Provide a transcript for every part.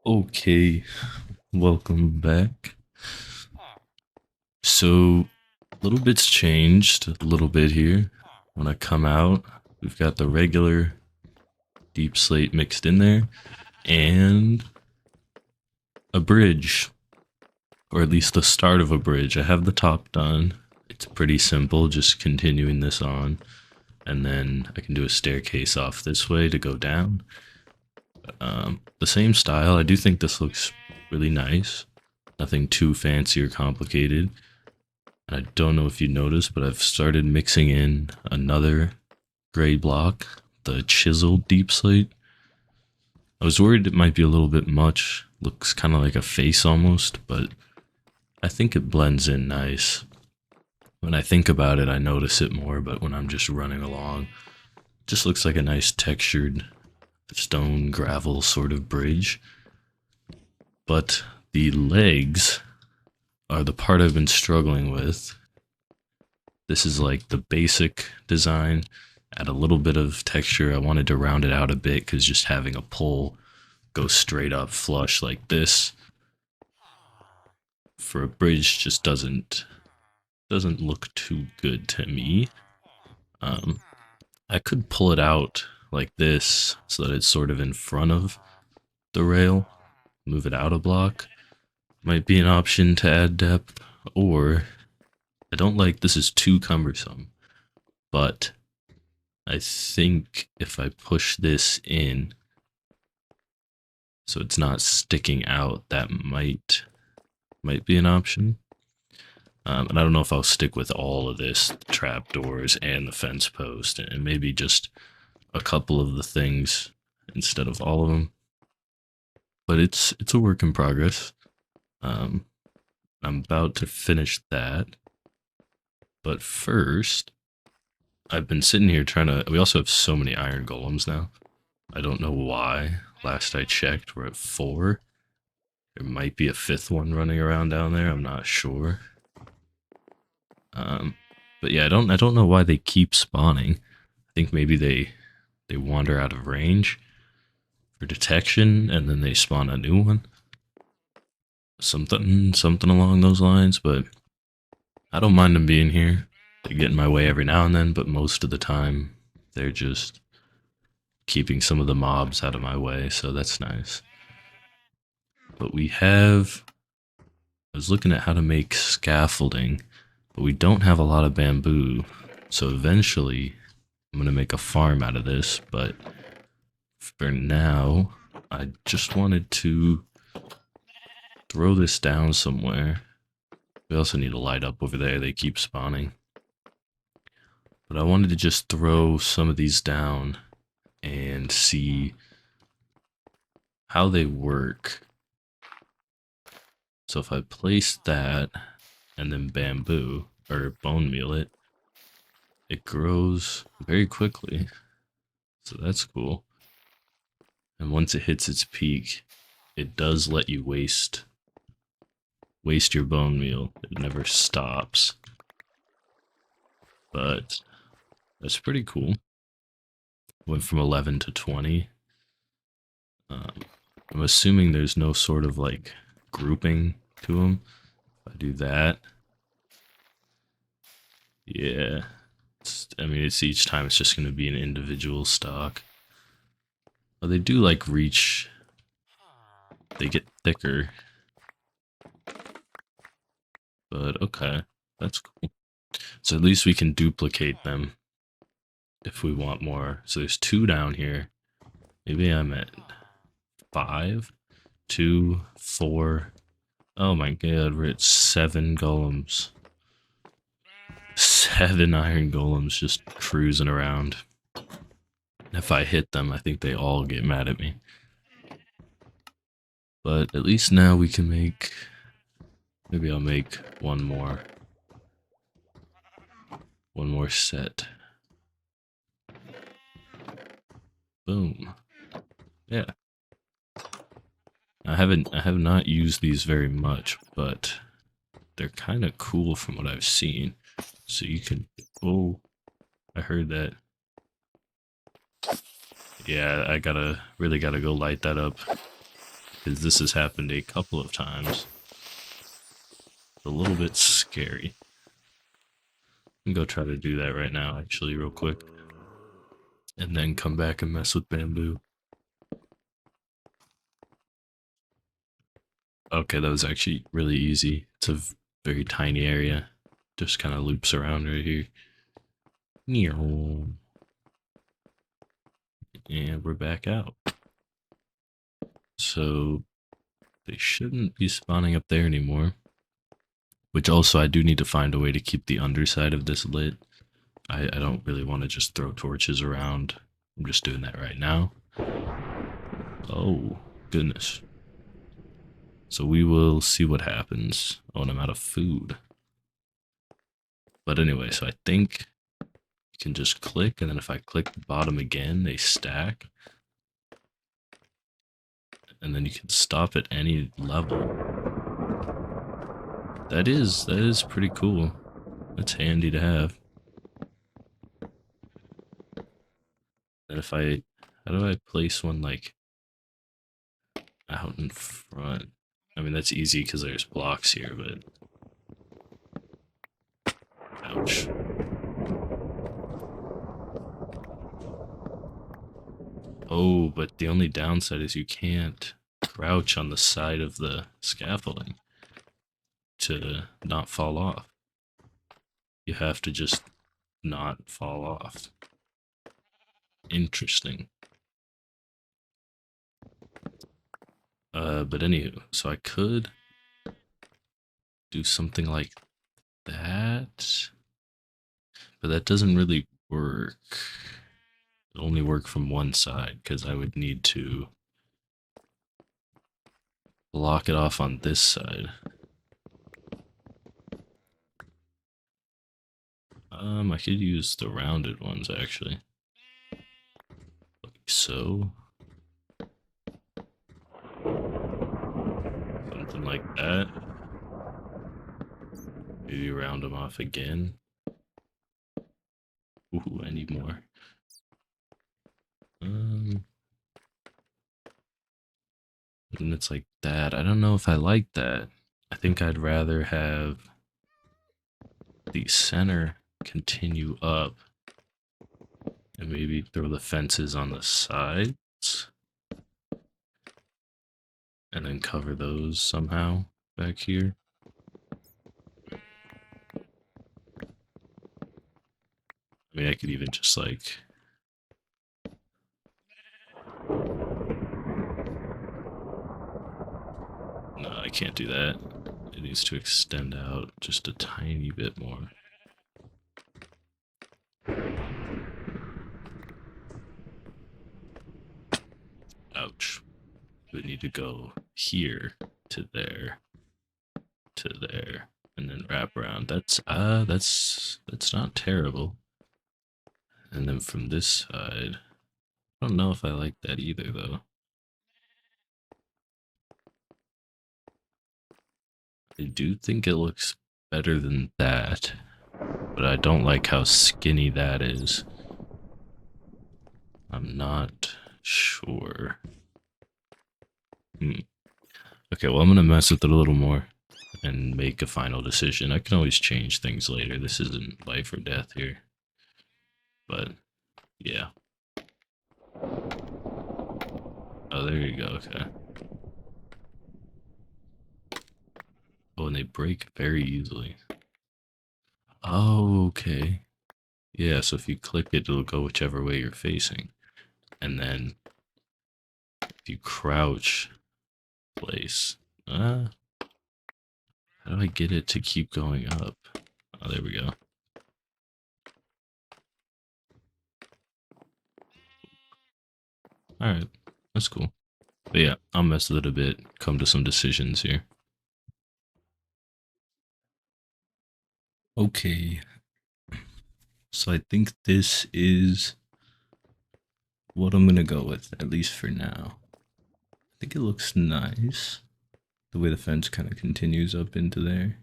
Okay, welcome back. So, little bit's changed a little bit here. When I come out, we've got the regular deep slate mixed in there, and a bridge, or at least the start of a bridge. I have the top done. It's pretty simple, just continuing this on, and then I can do a staircase off this way to go down. The same style. I do think this looks really nice. Nothing too fancy or complicated. And I don't know if you noticed, but I've started mixing in another gray block, the chiseled deep slate. I was worried it might be a little bit much. Looks kind of like a face almost, but I think it blends in nice. When I think about it, I notice it more, but when I'm just running along, it just looks like a nice textured stone gravel sort of bridge. But the legs are the part I've been struggling with. This is like the basic design. Add a little bit of texture. I wanted to round it out a bit because just having a pole go straight up flush like this for a bridge just doesn't look too good to me. I could pull it out like this so that it's sort of in front of the rail. Move it out a block. Might be an option to add depth, or I don't like this is too cumbersome, but I think if I push this in so it's not sticking out, that might be an option. And I don't know if I'll stick with all of this, the trapdoors and the fence post, and maybe just a couple of the things instead of all of them. But it's a work in progress. I'm about to finish that. But first, I've been sitting here trying to. We also have so many iron golems now. I don't know why. Last I checked, we're at 4. There might be a 5th one running around down there. I'm not sure. But yeah, I don't know why they keep spawning. I think maybe they wander out of range for detection, and then they spawn a new one. Something along those lines. But I don't mind them being here. They get in my way every now and then, but most of the time they're just keeping some of the mobs out of my way, so that's nice. But we have. I was looking at how to make scaffolding, but we don't have a lot of bamboo. So eventually, I'm going to make a farm out of this, but for now, I just wanted to throw this down somewhere. We also need to light up over there. They keep spawning. But I wanted to just throw some of these down and see how they work. So if I place that and then bamboo or bone meal it, it grows very quickly. So that's cool. And once it hits its peak, it does let you waste your bone meal. It never stops. But that's pretty cool. Went from 11 to 20. I'm assuming there's no sort of like grouping to them. If I do that, yeah. It's each time it's just going to be an individual stock. Well, they do like reach. They get thicker. But okay, that's cool. So at least we can duplicate them if we want more. So there's 2 down here. Maybe I'm at 5, 2, 4. Oh my god, we're at 7 golems. 7 iron golems just cruising around. If I hit them, I think they all get mad at me. But at least now we can make. Maybe I'll make one more. One more set. Boom. Yeah. I have not used these very much, but they're kind of cool from what I've seen. So you can. Oh, I heard that. Yeah, I really gotta go light that up. because this has happened a couple of times. It's a little bit scary. I'm gonna go try to do that right now, actually, real quick. And then come back and mess with bamboo. Okay, that was actually really easy. It's a very tiny area. Just kind of loops around right here. And we're back out. So they shouldn't be spawning up there anymore. Which also, I do need to find a way to keep the underside of this lit. I don't really want to just throw torches around. I'm just doing that right now. Oh, goodness. So we will see what happens. Oh, and I'm out of food. But anyway, so I think you can just click, and then if I click the bottom again, they stack. And then you can stop at any level. That is pretty cool. That's handy to have. And if I, how do I place one like out in front? I mean, that's easy because there's blocks here, but ouch. Oh, but the only downside is you can't crouch on the side of the scaffolding to not fall off. You have to just not fall off. Interesting. But anywho, so I could do something like that, but that doesn't really work. It only work from one side because I would need to block it off on this side. I could use the rounded ones actually, like so. Something like that. Maybe round them off again. Ooh, I need more. And it's like that. I don't know if I like that. I think I'd rather have the center continue up and maybe throw the fences on the sides and then cover those somehow back here. I mean, I could even just like, no, I can't do that. It needs to extend out just a tiny bit more. Ouch. We need to go here to there to there and then wrap around. That's not terrible. And then from this side, I don't know if I like that either though. I do think it looks better than that, but I don't like how skinny that is. I'm not sure. Okay, well, I'm gonna mess with it a little more and make a final decision. I can always change things later. This isn't life or death here. But, yeah. Oh, there you go, okay. Oh, and they break very easily. Oh, okay. Yeah, so if you click it, it'll go whichever way you're facing. And then if you crouch, place. How do I get it to keep going up? Oh, there we go. Alright, that's cool. But yeah, I'll mess with it a bit, come to some decisions here. Okay. So I think this is what I'm gonna go with, at least for now. I think it looks nice. The way the fence kind of continues up into there.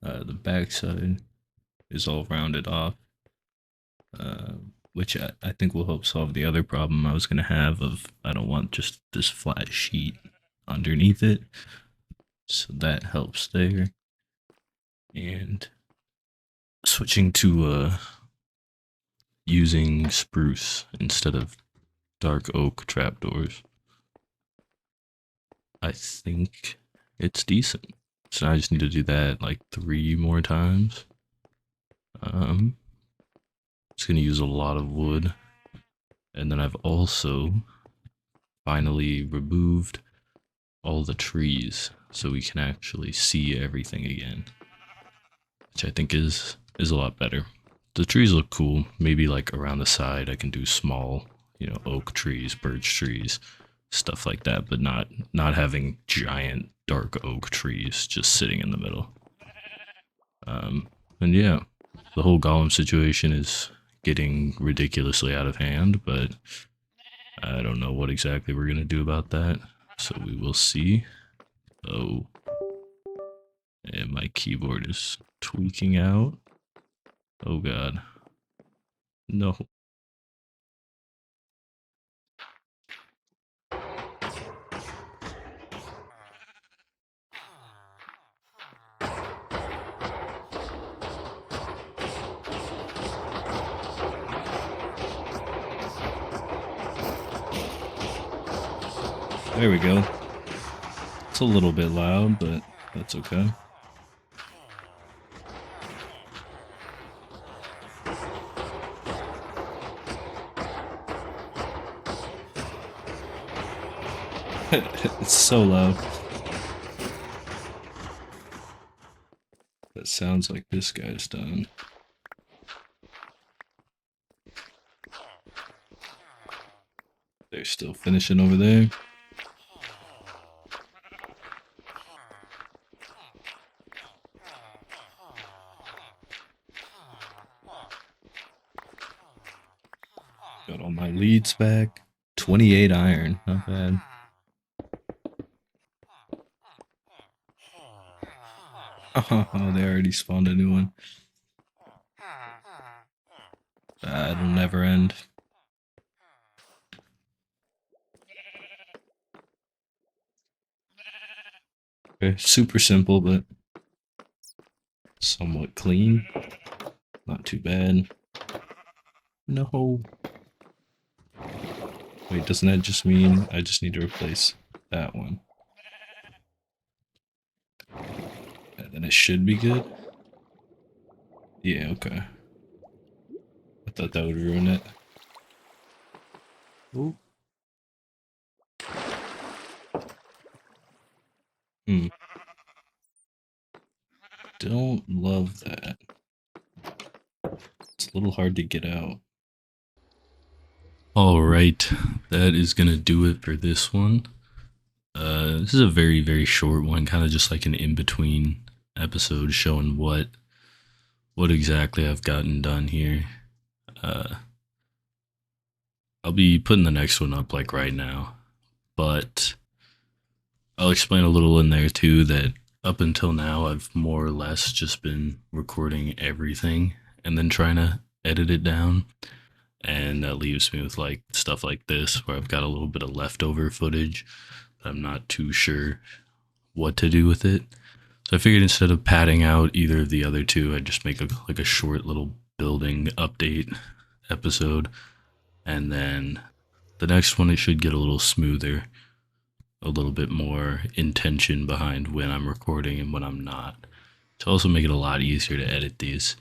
The backside is all rounded off. Which I think will help solve the other problem I was gonna have of I don't want just this flat sheet underneath it. So that helps there. And switching to using spruce instead of dark oak trapdoors, I think it's decent. So I just need to do that like 3 more times. It's gonna use a lot of wood. And then I've also finally removed all the trees so we can actually see everything again, which I think is a lot better. The trees look cool. Maybe like around the side I can do small, oak trees, birch trees, stuff like that, but not having giant dark oak trees just sitting in the middle. And yeah, the whole golem situation is getting ridiculously out of hand, but I don't know what exactly we're gonna do about that, so we will see. Oh, and my keyboard is tweaking out. Oh god. No. There we go. It's a little bit loud, but that's okay. It's so loud. That sounds like this guy's done. They're still finishing over there. Got all my leads back. 28 iron, not bad. Oh, they already spawned a new one. It'll never end. Okay, super simple, but somewhat clean. Not too bad. No. Wait, doesn't that just mean I just need to replace that one? And then it should be good? Yeah, okay. I thought that would ruin it. Oh. Don't love that. It's a little hard to get out. Alright, that is gonna do it for this one. This is a very, very short one, kind of just like an in-between episode showing what exactly I've gotten done here. I'll be putting the next one up like right now, but I'll explain a little in there too that up until now I've more or less just been recording everything and then trying to edit it down, and that leaves me with like stuff like this where I've got a little bit of leftover footage that I'm not too sure what to do with it. So I figured instead of padding out either of the other two, I'd just make a short little building update episode, and then the next one it should get a little smoother, a little bit more intention behind when I'm recording and when I'm not, to also make it a lot easier to edit these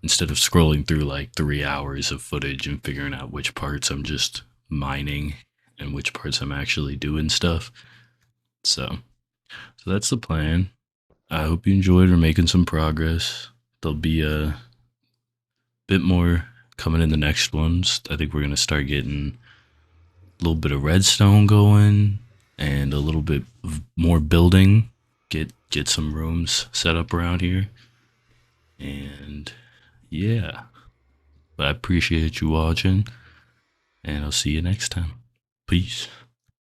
instead of scrolling through like 3 hours of footage and figuring out which parts I'm just mining and which parts I'm actually doing stuff. So that's the plan. I hope you enjoyed. We're making some progress. There'll be a bit more coming in the next ones. I think we're going to start getting a little bit of redstone going and a little bit more building. Get some rooms set up around here. And yeah. But I appreciate you watching, and I'll see you next time. Peace.